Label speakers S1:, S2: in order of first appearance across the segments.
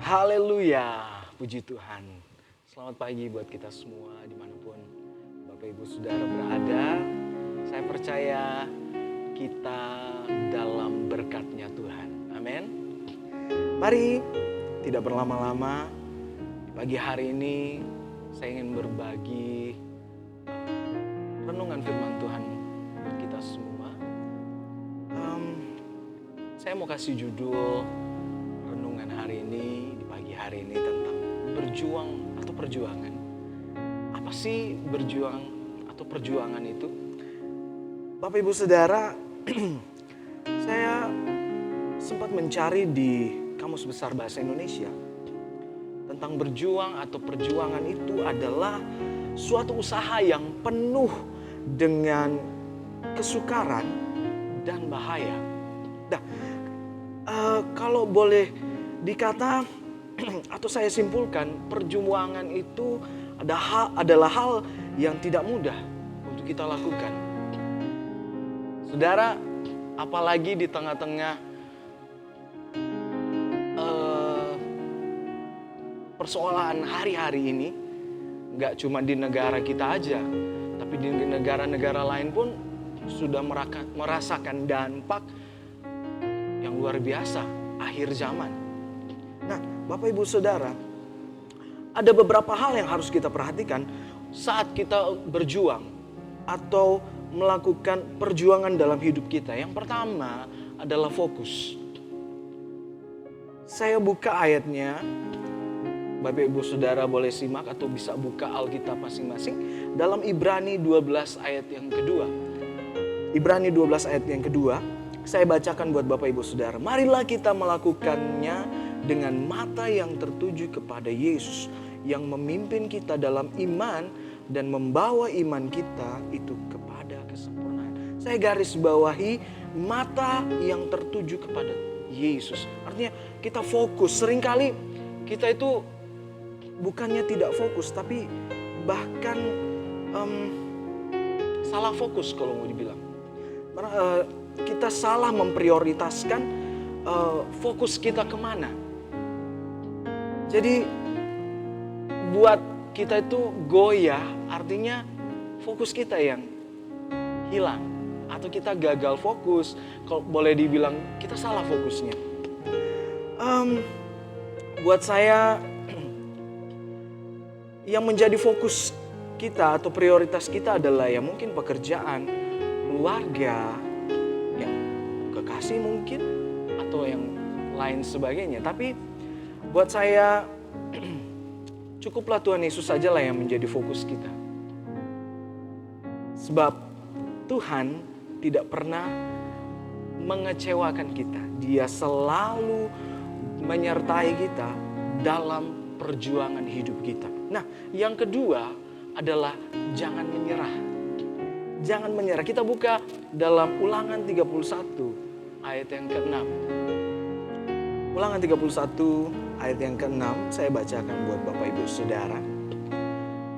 S1: Haleluya, puji Tuhan. Selamat pagi buat kita semua dimanapun Bapak Ibu Saudara berada. Saya percaya kita dalam berkat-Nya Tuhan. Amin. Mari tidak berlama-lama, di pagi hari ini saya ingin berbagi renungan firman Tuhan buat kita semua. Saya mau kasih judul renungan hari ini, di pagi hari ini tentang berjuang atau perjuangan. Apa sih berjuang atau perjuangan itu? Bapak Ibu Saudara, saya sempat mencari di Kamus Besar Bahasa Indonesia tentang berjuang atau perjuangan itu adalah suatu usaha yang penuh dengan kesukaran dan bahaya. Nah, kalau boleh dikata atau saya simpulkan, perjuangan itu adalah hal yang tidak mudah untuk kita lakukan. Saudara, apalagi di tengah-tengah persoalan hari-hari ini, nggak cuma di negara kita aja, tapi di negara-negara lain pun sudah merasakan dampak yang luar biasa akhir zaman. Nah, Bapak Ibu Saudara, ada beberapa hal yang harus kita perhatikan saat kita berjuang atau melakukan perjuangan dalam hidup kita. Yang pertama adalah fokus. Saya buka ayatnya, Bapak Ibu Saudara boleh simak atau bisa buka Alkitab masing-masing dalam Ibrani 12 ayat yang kedua. Ibrani 12 ayat yang kedua, saya bacakan buat Bapak Ibu Saudara. Marilah kita melakukannya dengan mata yang tertuju kepada Yesus yang memimpin kita dalam iman dan membawa iman kita itu kepada kesempurnaan. Saya garis bawahi mata yang tertuju kepada Yesus. Artinya kita fokus. Seringkali kita itu bukannya tidak fokus, tapi bahkan salah fokus kalau mau dibilang. Kita salah memprioritaskan fokus kita kemana. Jadi buat kita itu goyah, artinya fokus kita yang hilang. Atau kita gagal fokus, kalau boleh dibilang kita salah fokusnya. Buat saya, yang menjadi fokus kita atau prioritas kita adalah ya mungkin pekerjaan, keluarga, ya kekasih mungkin, atau yang lain sebagainya. Tapi buat saya cukuplah Tuhan Yesus sajalah yang menjadi fokus kita. Sebab Tuhan tidak pernah mengecewakan kita. Dia selalu menyertai kita dalam perjuangan hidup kita. Nah, yang kedua adalah jangan menyerah. Jangan menyerah. Kita buka dalam Ulangan 31 ayat yang ke-6. Ulangan 31 ayat yang ke-6 saya bacakan buat Bapak Ibu Saudara.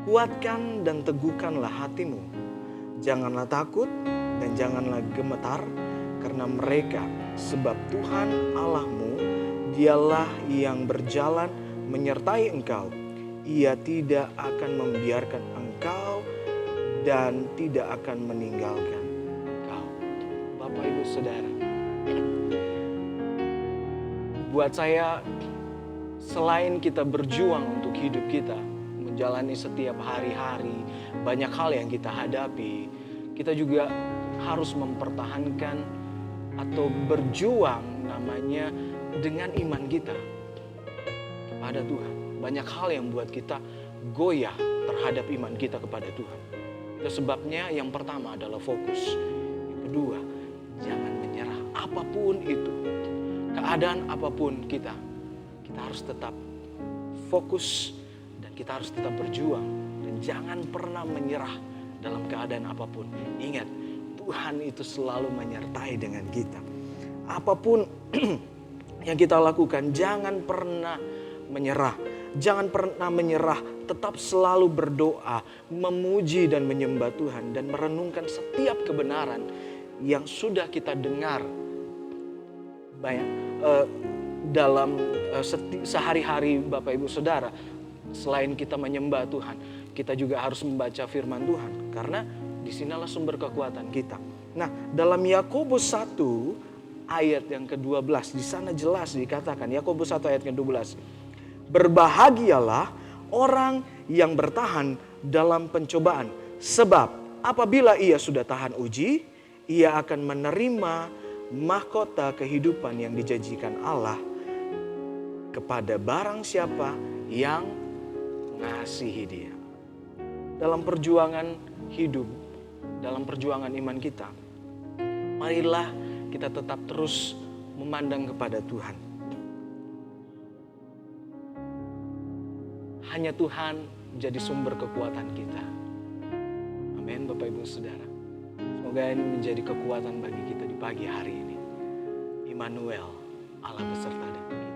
S1: Kuatkan dan teguhkanlah hatimu. Janganlah takut dan janganlah gemetar karena mereka, sebab Tuhan Allahmu dialah yang berjalan menyertai engkau. Ia tidak akan membiarkan engkau dan tidak akan meninggalkan engkau. Bapak Ibu Saudara, buat saya, selain kita berjuang untuk hidup kita, menjalani setiap hari-hari, banyak hal yang kita hadapi, kita juga harus mempertahankan atau berjuang namanya dengan iman kita kepada Tuhan. Banyak hal yang buat kita goyah terhadap iman kita kepada Tuhan. Itu sebabnya yang pertama adalah fokus. Yang kedua, jangan menyerah apapun itu. Keadaan apapun kita harus tetap fokus dan kita harus tetap berjuang. Dan jangan pernah menyerah dalam keadaan apapun. Ingat, Tuhan itu selalu menyertai dengan kita. Apapun yang kita lakukan, jangan pernah menyerah. Jangan pernah menyerah, tetap selalu berdoa, memuji dan menyembah Tuhan. Dan merenungkan setiap kebenaran yang sudah kita dengar dalam sehari-hari Bapak Ibu Saudara, selain kita menyembah Tuhan, kita juga harus membaca firman Tuhan. Karena disinilah sumber kekuatan kita. Nah, dalam Yakobus 1 ayat yang ke-12, di sana jelas dikatakan, Yakobus 1 ayat ke-12. Berbahagialah orang yang bertahan dalam pencobaan. Sebab apabila ia sudah tahan uji, ia akan menerima mahkota kehidupan yang dijanjikan Allah kepada barang siapa yang mengasihi Dia. Dalam perjuangan hidup, dalam perjuangan iman kita, marilah kita tetap terus memandang kepada Tuhan. Hanya Tuhan menjadi sumber kekuatan kita. Amin, Bapak Ibu Saudara. Semoga ini menjadi kekuatan bagi kita di pagi hari ini. Immanuel, Allah beserta dengan kita.